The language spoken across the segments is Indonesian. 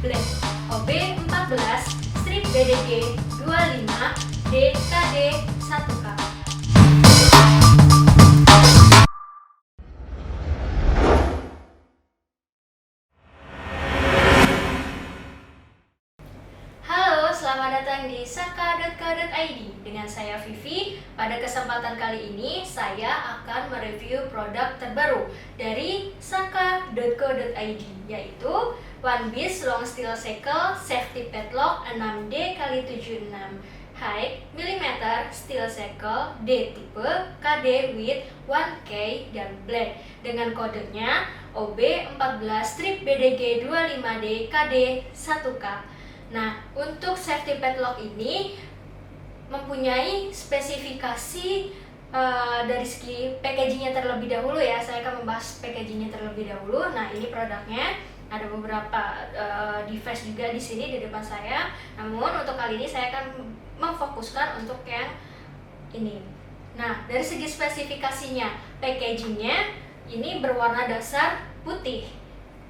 Black OB14 strip BDG 25 DKD 1K. Halo, selamat datang di saka.co.id. Dengan saya Vivi. Pada kesempatan kali ini saya akan mereview produk terbaru dari saka.co.id, yaitu One Piece Long Steel Shackle Safety Padlock 6D×76 High mm Steel Shackle D tipe KD with 1K dan Black dengan kodenya OB14 strip BDG 25D KD 1K. Nah, untuk safety padlock ini mempunyai spesifikasi dari segi packagingnya terlebih dahulu ya. Saya akan membahas packagingnya terlebih dahulu. Nah, ini produknya. Ada beberapa device juga di sini di depan saya. Namun untuk kali ini saya akan memfokuskan untuk yang ini. Nah, dari segi spesifikasinya, packagingnya ini berwarna dasar putih.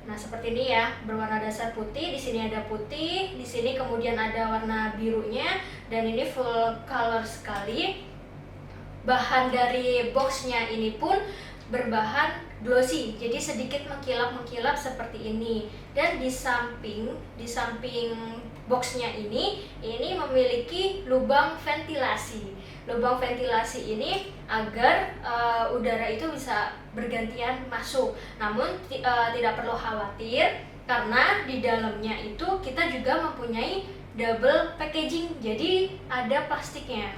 Nah, seperti ini ya, berwarna dasar putih. Di sini ada putih, di sini kemudian ada warna birunya, dan ini full color sekali. Bahan dari boxnya ini pun berbahan glossy, jadi sedikit mengkilap-mengkilap seperti ini. Dan di samping boxnya ini memiliki lubang ventilasi. Lubang ventilasi ini agar udara itu bisa bergantian masuk. Namun tidak perlu khawatir karena di dalamnya itu kita juga mempunyai double packaging, jadi ada plastiknya.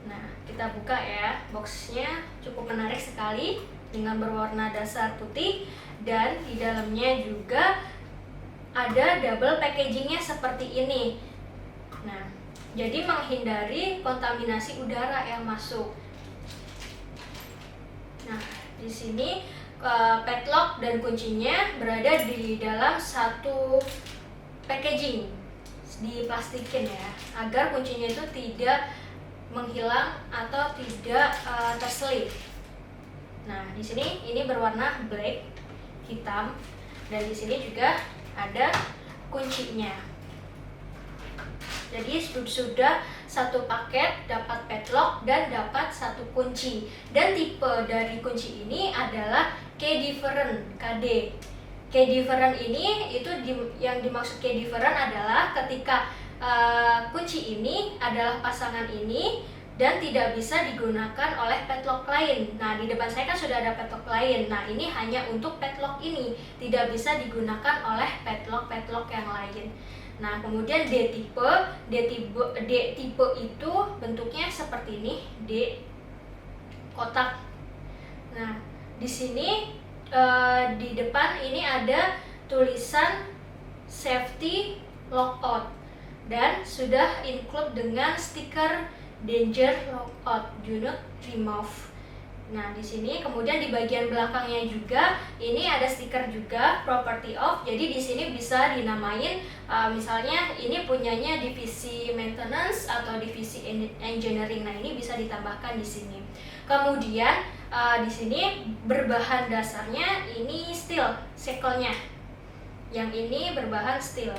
Nah, kita buka ya, boxnya cukup menarik sekali dengan berwarna dasar putih, dan di dalamnya juga ada double packagingnya seperti ini. Nah, jadi menghindari kontaminasi udara yang masuk. Nah, di sini padlock dan kuncinya berada di dalam satu packaging, diplastikin ya, agar kuncinya itu tidak menghilang atau tidak terselip. Nah, di sini ini berwarna black, hitam, dan di sini juga ada kuncinya. Jadi sudah satu paket, dapat padlock dan dapat satu kunci. Dan tipe dari kunci ini adalah K-different KD. K-different ini yang dimaksud K-different adalah ketika kunci ini adalah pasangan ini dan tidak bisa digunakan oleh padlock lain. Nah, di depan saya kan sudah ada padlock lain. Nah, ini hanya untuk padlock ini, tidak bisa digunakan oleh padlock yang lain. Nah, kemudian D tipe itu bentuknya seperti ini, D kotak. Nah, di sini di depan ini ada tulisan safety lockout dan sudah include dengan stiker danger lockout, do not remove. Nah, di sini kemudian di bagian belakangnya juga ini ada stiker juga property of. Jadi di sini bisa dinamain misalnya ini punyanya divisi maintenance atau divisi engineering. Nah, ini bisa ditambahkan di sini. Kemudian di sini berbahan dasarnya ini steel shackle-nya. Yang ini berbahan steel.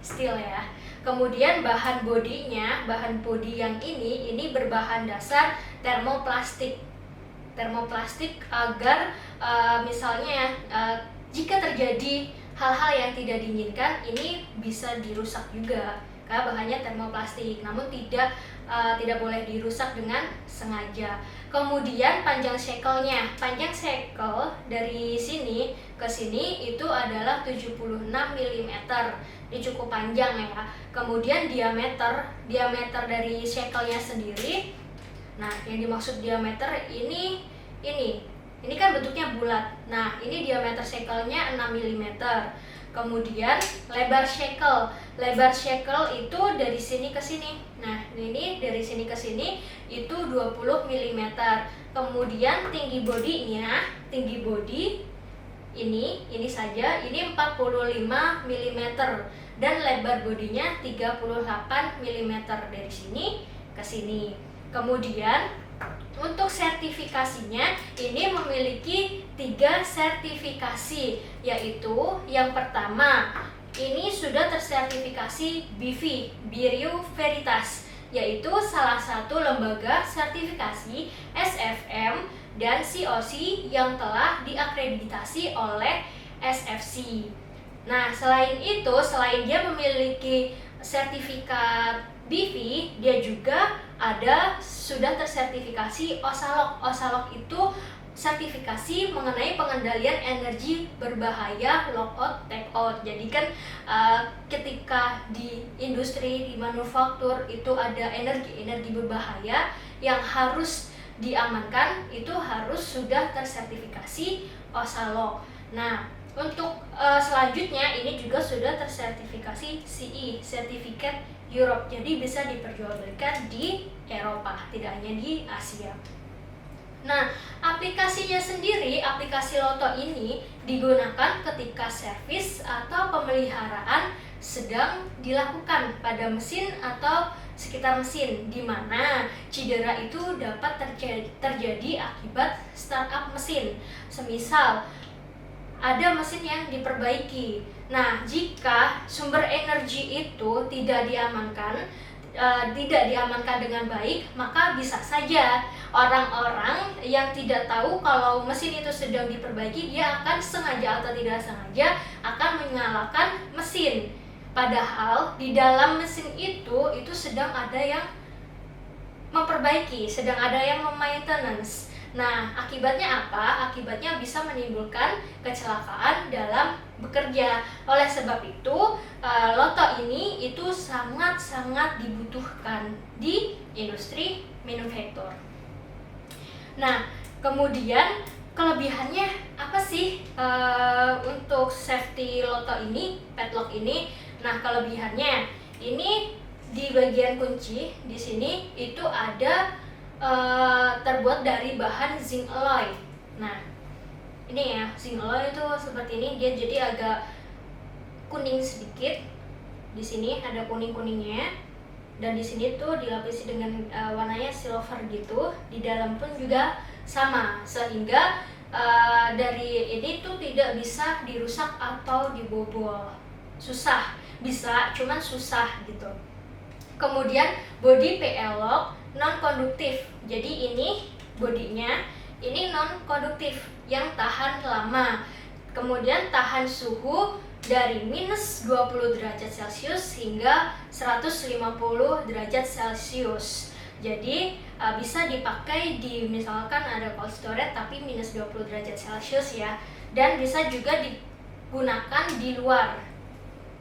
Steel ya. Kemudian bahan body yang ini berbahan dasar termoplastik. Termoplastik agar misalnya jika terjadi hal-hal yang tidak diinginkan, ini bisa dirusak juga karena bahannya termoplastik. Namun tidak boleh dirusak dengan sengaja. Kemudian panjang shackle-nya. Panjang shackle dari sini ke sini itu adalah 76 mm. Ini cukup panjang ya. Kemudian diameter dari shackle-nya sendiri. Nah, yang dimaksud diameter ini kan bentuknya bulat. Nah, ini diameter shackle-nya 6 mm. Kemudian lebar shackle itu dari sini ke sini. Nah, ini dari sini ke sini itu 20 mm. Kemudian tinggi body ini saja, ini 45 mm dan lebar bodinya 38 mm dari sini ke sini. Kemudian untuk sertifikasinya ini memiliki 3 3 sertifikasi, yaitu yang pertama, ini sudah tersertifikasi BV, Bureau Veritas, yaitu salah satu lembaga sertifikasi SFM dan COC yang telah diakreditasi oleh SFC. Nah, selain itu, selain dia memiliki sertifikat BV, dia juga sudah tersertifikasi OSALOK. OSALOK itu sertifikasi mengenai pengendalian energi berbahaya lockout takeout. Jadi kan ketika di industri, di manufaktur itu ada energi berbahaya yang harus diamankan, itu harus sudah tersertifikasi OSALOK. Nah, untuk selanjutnya ini juga sudah tersertifikasi CE, Certificate Europe. Jadi bisa diperjualbelikan di Eropa, tidak hanya di Asia. Nah, aplikasinya sendiri, aplikasi Loto ini digunakan ketika servis atau pemeliharaan sedang dilakukan pada mesin atau sekitar mesin, di mana cedera itu dapat terjadi akibat startup mesin. Semisal ada mesin yang diperbaiki. Nah, jika sumber energi itu tidak diamankan dengan baik, maka bisa saja orang-orang yang tidak tahu kalau mesin itu sedang diperbaiki, dia akan sengaja atau tidak sengaja akan menyalakan mesin. Padahal di dalam mesin itu sedang ada yang memperbaiki, sedang ada yang memaintenance. Nah, akibatnya apa? Akibatnya bisa menimbulkan kecelakaan dalam bekerja. Oleh sebab itu, Loto ini itu sangat-sangat dibutuhkan di industri manufaktur. Nah, kemudian kelebihannya apa sih untuk safety Loto ini, padlock ini? Nah, kelebihannya ini di bagian kunci di sini itu ada terbuat dari bahan zinc alloy. Nah, ini ya, zinc alloy itu seperti ini, dia jadi agak kuning sedikit. Di sini ada kuning-kuningnya, dan di sini tuh dilapisi dengan warnanya silver gitu. Di dalam pun juga sama, sehingga dari ini tuh tidak bisa dirusak atau dibobol. Susah, bisa, cuman susah gitu. Kemudian body PL lock non-konduktif. Jadi ini bodinya ini non-konduktif yang tahan lama. Kemudian tahan suhu dari minus 20 derajat Celcius hingga 150 derajat Celcius. Jadi bisa dipakai di misalkan ada cold storage tapi minus 20 derajat Celcius ya. Dan bisa juga digunakan di luar.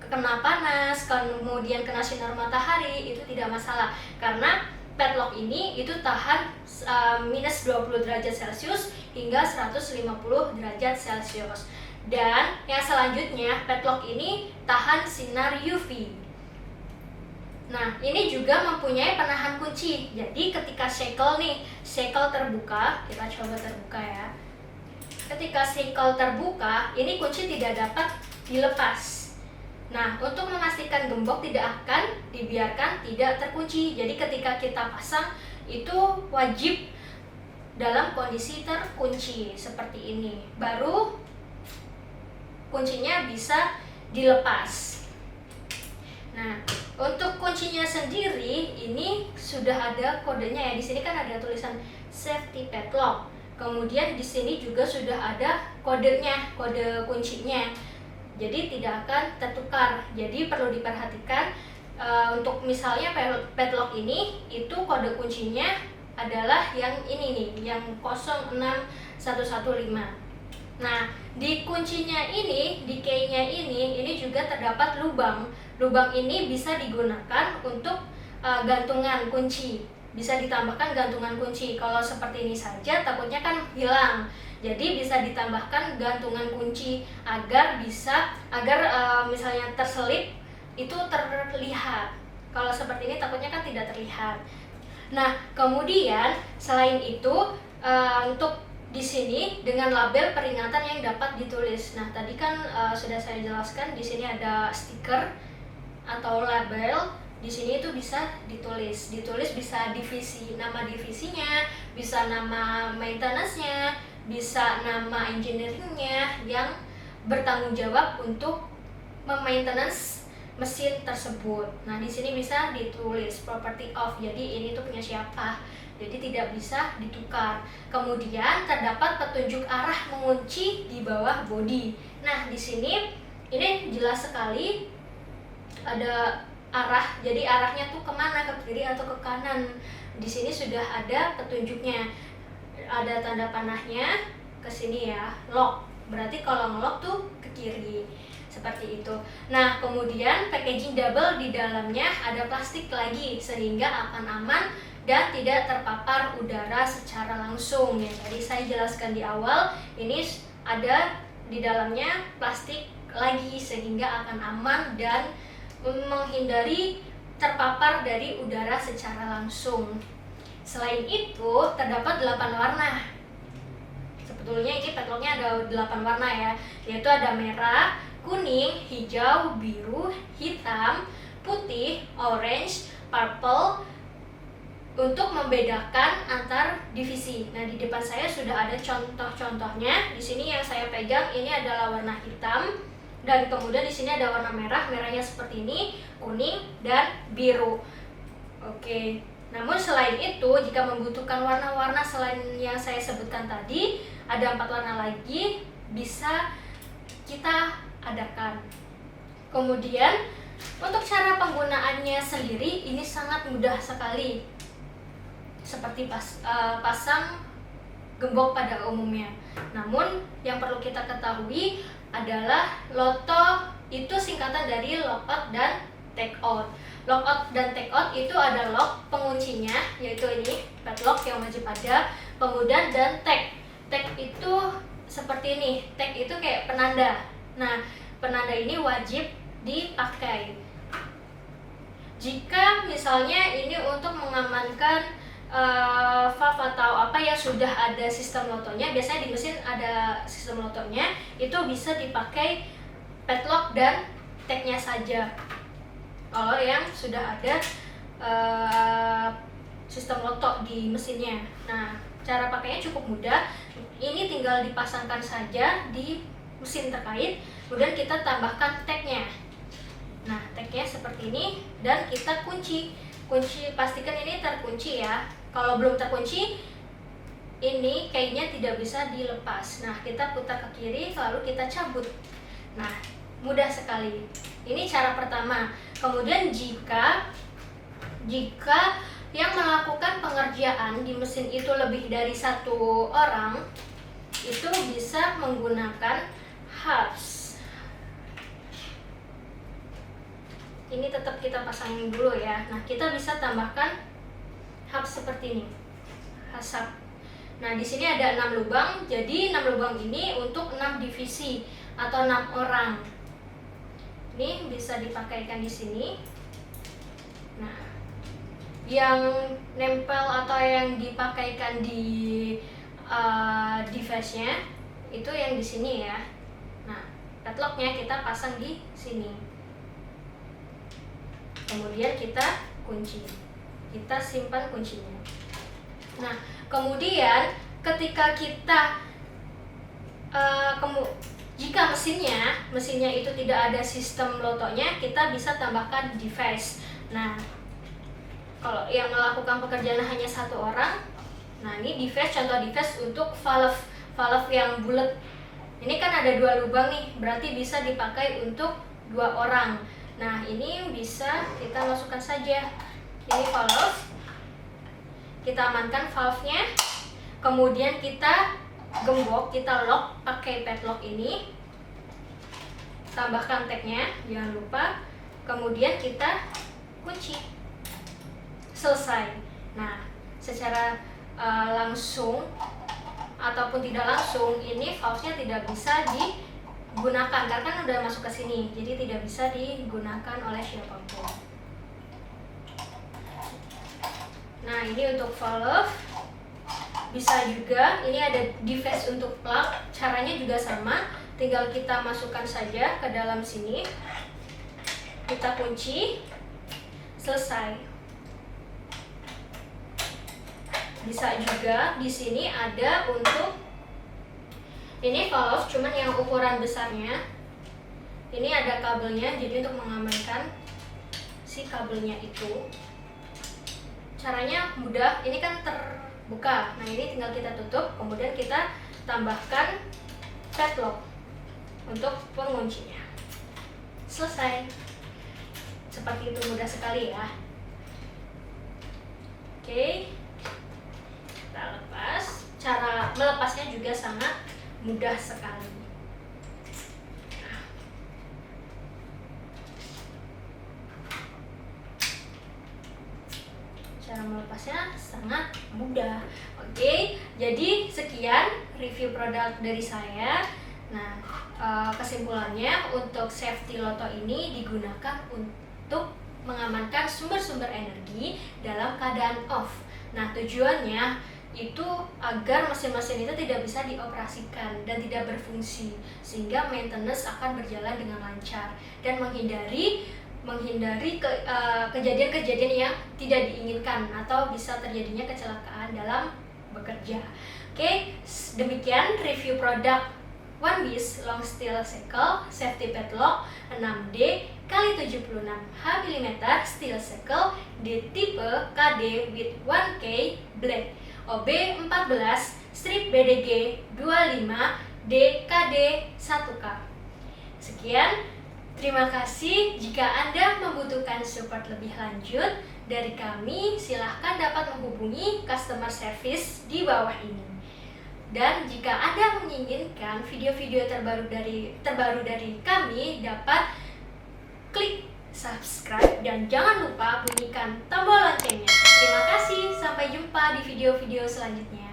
Kena panas, kemudian kena sinar matahari, itu tidak masalah. Karena padlock ini itu tahan minus 20 derajat Celcius hingga 150 derajat Celcius. Dan yang selanjutnya, padlock ini tahan sinar UV. Nah, ini juga mempunyai penahan kunci. Jadi ketika shackle terbuka, kita coba terbuka ya. Ketika shackle terbuka, ini kunci tidak dapat dilepas. Nah, untuk memastikan gembok tidak akan dibiarkan tidak terkunci. Jadi ketika kita pasang itu wajib dalam kondisi terkunci seperti ini. Baru kuncinya bisa dilepas. Nah, untuk kuncinya sendiri ini sudah ada kodenya ya. Di sini kan ada tulisan safety padlock. Kemudian di sini juga sudah ada kodenya, kode kuncinya. Jadi tidak akan tertukar. Jadi perlu diperhatikan untuk misalnya padlock ini itu kode kuncinya adalah yang ini nih, yang 06115. Nah, di kuncinya ini, di key-nya ini juga terdapat lubang. Lubang ini bisa digunakan untuk gantungan kunci. Bisa ditambahkan gantungan kunci. Kalau seperti ini saja takutnya kan hilang. Jadi bisa ditambahkan gantungan kunci agar misalnya terselip itu terlihat. Kalau seperti ini takutnya kan tidak terlihat. Nah, kemudian selain itu untuk di sini dengan label peringatan yang dapat ditulis. Nah, tadi kan sudah saya jelaskan di sini ada stiker atau label. Di sini itu bisa ditulis bisa divisi, nama divisinya, bisa nama maintenance-nya, bisa nama engineeringnya yang bertanggung jawab untuk memaintenance mesin tersebut. Nah, di sini bisa ditulis property of. Jadi ini tuh punya siapa. Jadi tidak bisa ditukar. Kemudian terdapat petunjuk arah mengunci di bawah bodi. Nah, di sini ini jelas sekali ada arah. Jadi arahnya tuh kemana, ke kiri atau ke kanan. Di sini sudah ada petunjuknya. Ada tanda panahnya ke sini ya, lock. Berarti kalau ngelock tuh ke kiri. Seperti itu. Nah, kemudian packaging double, di dalamnya ada plastik lagi sehingga akan aman dan tidak terpapar udara secara langsung ya. Tadi saya jelaskan di awal, ini ada di dalamnya plastik lagi sehingga akan aman dan menghindari terpapar dari udara secara langsung. Selain itu, terdapat 8 warna. Sebetulnya ini petlocknya ada 8 warna ya, yaitu ada merah, kuning, hijau, biru, hitam, putih, orange, purple, untuk membedakan antar divisi. Nah, di depan saya sudah ada contoh-contohnya. Di sini yang saya pegang ini adalah warna hitam, dan kemudian di sini ada warna merah. Merahnya seperti ini, kuning dan biru. Oke. Namun selain itu, jika membutuhkan warna-warna selain yang saya sebutkan tadi, ada 4 warna lagi bisa kita adakan. Kemudian untuk cara penggunaannya sendiri ini sangat mudah sekali. Seperti pasang gembok pada umumnya. Namun yang perlu kita ketahui adalah LOTO itu singkatan dari lockout dan takeout. Lockout dan takeout itu ada lock penguncinya, yaitu ini padlock yang wajib ada. Kemudian dan tag. Tag itu seperti ini. Tag itu kayak penanda. Nah, penanda ini wajib dipakai. Jika misalnya ini untuk mengamankan valve atau apa yang sudah ada sistem lotonya, biasanya di mesin ada sistem lotonya, itu bisa dipakai padlock dan tagnya saja. Kalau yang sudah ada sistem loto di mesinnya. Nah, cara pakainya cukup mudah. Ini tinggal dipasangkan saja di mesin terkait, kemudian kita tambahkan tagnya. Nah, tagnya seperti ini dan kita kunci. Pastikan ini terkunci ya. Kalau belum terkunci, ini kainnya tidak bisa dilepas. Nah, kita putar ke kiri lalu kita cabut. Nah, mudah sekali. Ini cara pertama. Kemudian jika yang melakukan pengerjaan di mesin itu lebih dari 1 orang, itu bisa menggunakan hubs. Ini tetap kita pasangin dulu ya. Nah, kita bisa tambahkan hub seperti ini, hasap. Nah, di sini ada 6 lubang. Jadi 6 lubang ini untuk 6 divisi atau 6 orang. Ini bisa dipakaikan di sini. Nah, yang nempel atau yang dipakaikan di device-nya itu yang di sini ya. Nah, padlocknya kita pasang di sini. Kemudian kita kunci, kita simpan kuncinya. Nah, kemudian ketika kita jika mesinnya itu tidak ada sistem lotonya, kita bisa tambahkan device. Nah, kalau yang melakukan pekerjaan hanya 1 orang, nah ini device, contoh device untuk valve yang bulat. Ini kan ada 2 lubang nih, berarti bisa dipakai untuk 2 orang. Nah, ini bisa kita masukkan saja. Ini valve. Kita amankan valve-nya. Kemudian kita gembok, kita lock pakai padlock ini. Tambahkan tagnya, jangan lupa. Kemudian kita kunci. Selesai. Nah, secara langsung ataupun tidak langsung, ini valve-nya tidak bisa digunakan karena kan udah masuk ke sini, jadi tidak bisa digunakan oleh siapapun. Nah, ini untuk valve. Bisa juga, ini ada device untuk plug. Caranya juga sama, tinggal kita masukkan saja ke dalam sini. Kita kunci. Selesai. Bisa juga di sini ada untuk Ini valve, cuman yang ukuran besarnya. Ini ada kabelnya, jadi untuk mengamankan si kabelnya itu. Caranya mudah, ini kan terbuka. Nah, ini tinggal kita tutup, kemudian kita tambahkan padlock untuk penguncinya. Selesai. Seperti itu, mudah sekali ya. Oke. Kita lepas. Cara melepasnya juga sangat mudah sekali. Cara melepasnya sangat mudah. Oke, jadi sekian review produk dari saya. Nah, kesimpulannya untuk safety loto ini digunakan untuk mengamankan sumber-sumber energi dalam keadaan off. Nah, tujuannya itu agar mesin-mesin itu tidak bisa dioperasikan dan tidak berfungsi, sehingga maintenance akan berjalan dengan lancar dan menghindari kejadian-kejadian yang tidak diinginkan atau bisa terjadinya kecelakaan dalam bekerja. Oke, demikian review produk One Piece Long Steel Shackle Safety Padlock 6D x 76 mm steel shackle di tipe KD with 1K Black OB 14 strip BDG 25 DKD 1K. Sekian. Terima kasih. Jika Anda membutuhkan support lebih lanjut dari kami, silahkan dapat menghubungi customer service di bawah ini. Dan jika Anda menginginkan video-video terbaru dari kami, dapat klik subscribe dan jangan lupa bunyikan tombol loncengnya. Terima kasih, sampai jumpa di video-video selanjutnya.